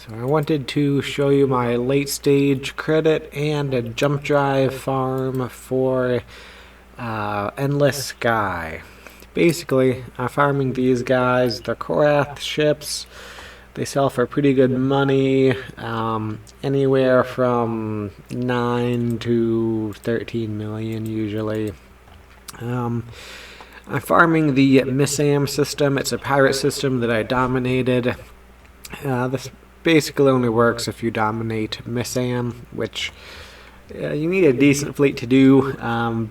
So I wanted to show you my late stage credit and a jump drive farm for Endlessky. Basically, I'm farming these guys. They're Korath ships. They sell for pretty good money, anywhere from 9 to 13 million usually. I'm farming the Misam system. It's a pirate system that I dominated. This basically only works if you dominate Misam, which you need a decent fleet to do,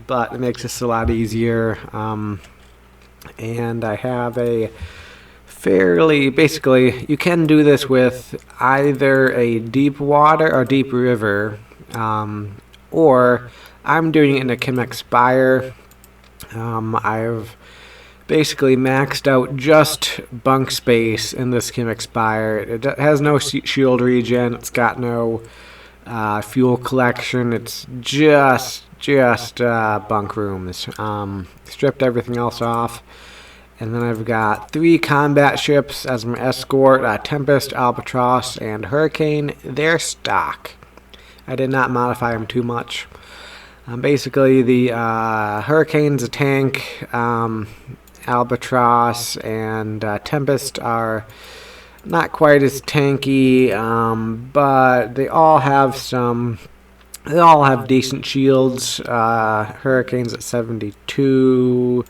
but it makes this a lot easier. And I have a basically, you can do this with either a deep water or deep river, or I'm doing it in a Kimek Spire. I've basically maxed out just bunk space in this Kimek Spire. It has no shield regen. It's got no fuel collection. It's just bunk rooms. Stripped everything else off. And then I've got 3 combat ships as my escort, Tempest, Albatross, and Hurricane. They're stock. I did not modify them too much. Basically, the Hurricane's a tank. Albatross and Tempest are not quite as tanky, but they all have decent shields. Hurricane's at 72.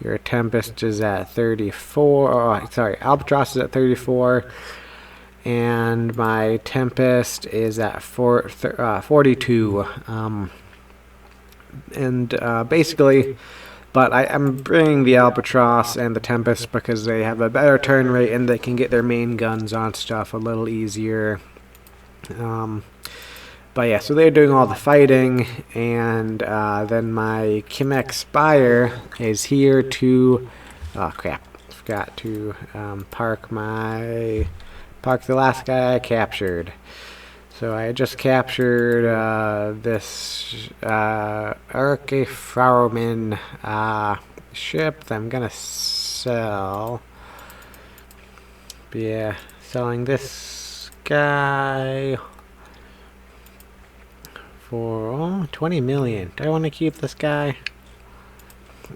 Your Tempest is at 34. Oh, sorry, Albatross is at 34. And my Tempest is at 42. Basically, but I'm bringing the Albatross and the Tempest because they have a better turn rate and they can get their main guns on stuff a little easier. But yeah, so they're doing all the fighting, and then my Kimek Spire is here to... Oh crap, forgot to park the last guy I captured. So I just captured this Urke Frauman ship that I'm gonna sell. But yeah, selling this guy for 20 million. Do I want to keep this guy?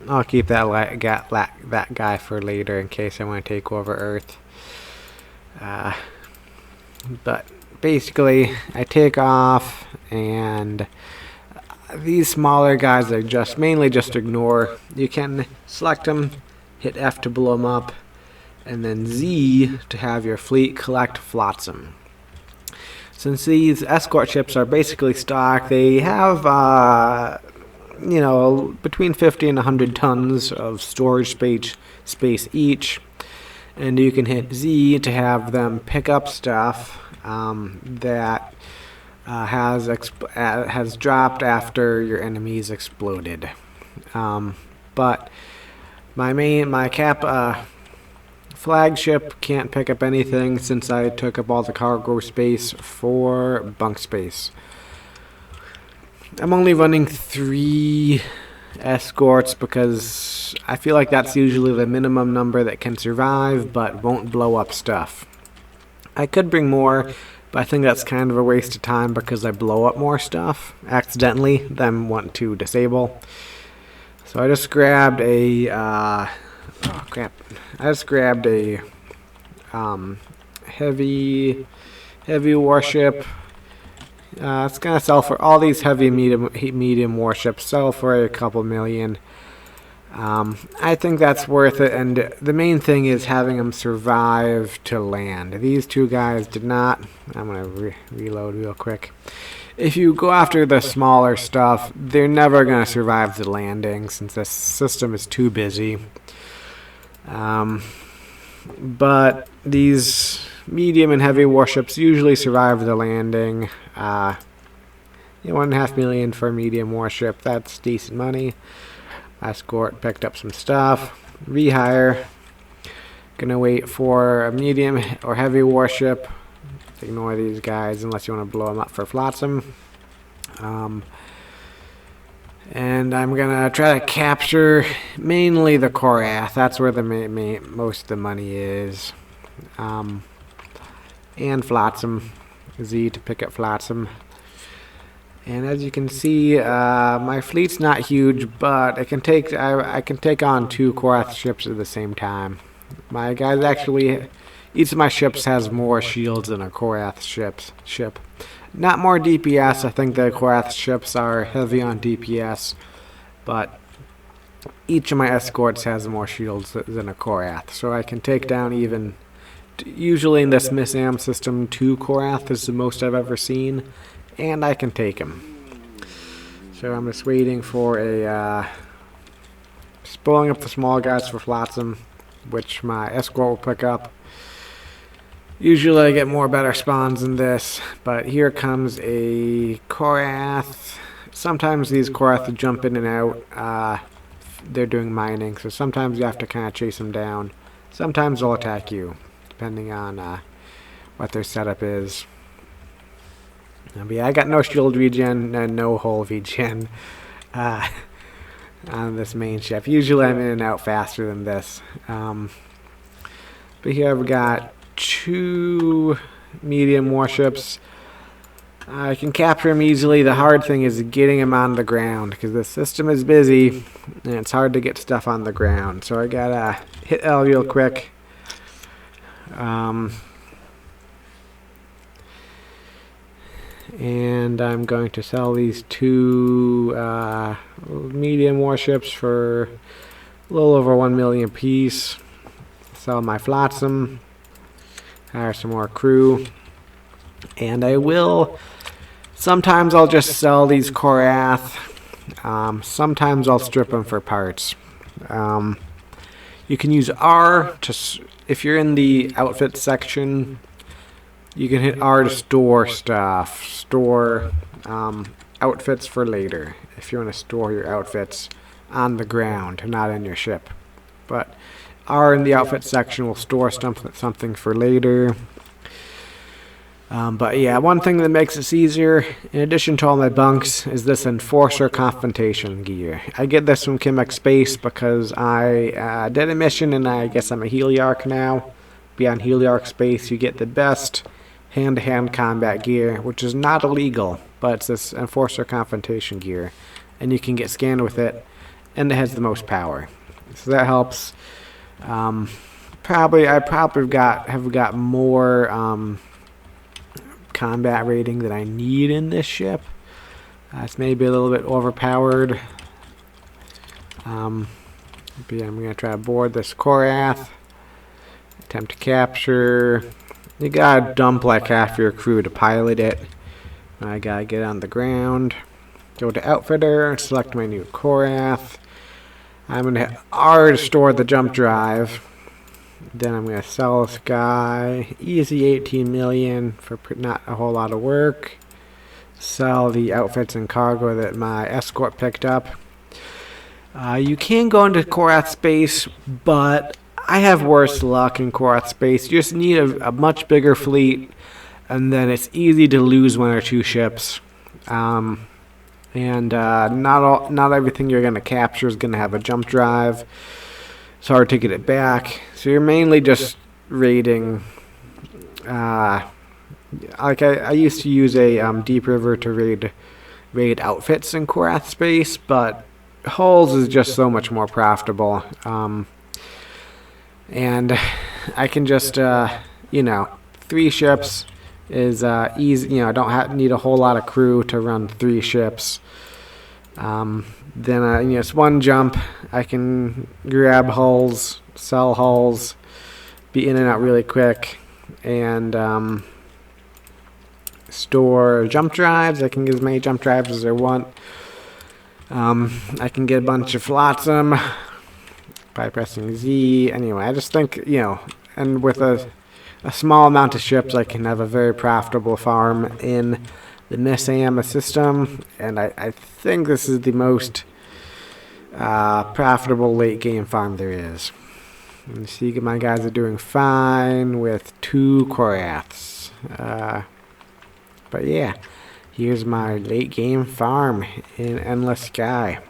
I'll keep that guy for later in case I want to take over Earth. But basically, I take off, and these smaller guys are mainly just ignore. You can select them, hit F to blow them up, and then Z to have your fleet collect flotsam. Since these escort ships are basically stock, they have between 50 and 100 tons of storage space each, and you can hit Z to have them pick up stuff that has dropped after your enemies exploded. But my flagship can't pick up anything since I took up all the cargo space for bunk space. I'm only running 3 escorts because I feel like that's usually the minimum number that can survive but won't blow up stuff. I could bring more, but I think that's kind of a waste of time because I blow up more stuff accidentally than want to disable. So I just grabbed a oh crap! I just grabbed a heavy warship. It's gonna sell for all these heavy medium warships. Sell for a couple million. I think that's worth it, and the main thing is having them survive to land. These 2 guys did not. I'm gonna reload real quick. If you go after the smaller stuff, they're never gonna survive the landing since the system is too busy. But these medium and heavy warships usually survive the landing. 1.5 million for a medium warship. That's decent money. Escort picked up some stuff. Rehire. Gonna wait for a medium or heavy warship. Ignore these guys unless you want to blow them up for flotsam. And I'm gonna try to capture mainly the Korath. That's where the most of the money is. and flotsam. Z to pick up flotsam. And as you can see, my fleet's not huge, but I can take on 2 Korath ships at the same time. My guys actually, each of my ships has more shields than a Korath ship. Not more DPS. I think the Korath ships are heavy on DPS, but each of my escorts has more shields than a Korath, so I can take down even. Usually in this Misam system, 2 Korath is the most I've ever seen, and I can take him. So I'm just waiting for just pulling up the small guys for flotsam, which my escort will pick up. Usually I get more better spawns than this, but here comes a Korath. Sometimes these Korath jump in and out. They're doing mining, so sometimes you have to kind of chase them down. Sometimes they'll attack you, depending on what their setup is. But yeah, I got no shield regen and no hull regen on this main ship. Usually I'm in and out faster than this. But here I've got 2 medium warships. I can capture them easily. The hard thing is getting them on the ground, because the system is busy and it's hard to get stuff on the ground. So I gotta hit L real quick. And I'm going to sell these 2 medium warships for a little over 1 million apiece. Sell my flotsam, hire some more crew, and I will. Sometimes I'll just sell these Korath. Sometimes I'll strip them for parts. You can use R to, if you're in the outfit section, you can hit R to store stuff, store outfits for later, if you want to store your outfits on the ground, not in your ship. But R in the outfit section will store something for later. But yeah, one thing that makes this easier, in addition to all my bunks, is this Enforcer Confrontation gear. I get this from Kimek Spire because I did a mission and I guess I'm a Heliarch now. Beyond Heliarch Space, you get the best hand-to-hand combat gear, which is not illegal, but it's this Enforcer Confrontation gear, and you can get scanned with it, and it has the most power, so that helps. I probably have got more combat rating than I need in this ship. It's maybe a little bit overpowered. But yeah, I'm gonna try to board this Korath. Attempt to capture. You gotta dump like half your crew to pilot it. I gotta get on the ground. Go to Outfitter, select my new Korath. I'm gonna hit R to store the jump drive. Then I'm gonna sell this guy. Easy 18 million for not a whole lot of work. Sell the outfits and cargo that my escort picked up. You can go into Korath space, but I have worse luck in Korath space. You just need a much bigger fleet, and then it's easy to lose 1 or 2 ships. Not everything you're going to capture is going to have a jump drive. It's hard to get it back. So you're mainly just raiding. Like I used to use a Deep River to raid outfits in Korath space, but hulls is just so much more profitable. And I can just, 3 ships is easy. I don't need a whole lot of crew to run 3 ships. Then, it's 1 jump. I can grab hulls, sell hulls, be in and out really quick, and store jump drives. I can get as many jump drives as I want. I can get a bunch of flotsam by pressing Z. Anyway, I just think, and with a small amount of ships, I can have a very profitable farm in the Misam system, and I think this is the most profitable late game farm there is. And see, my guys are doing fine with 2 Koraths. But yeah, here's my late game farm in Endlessky.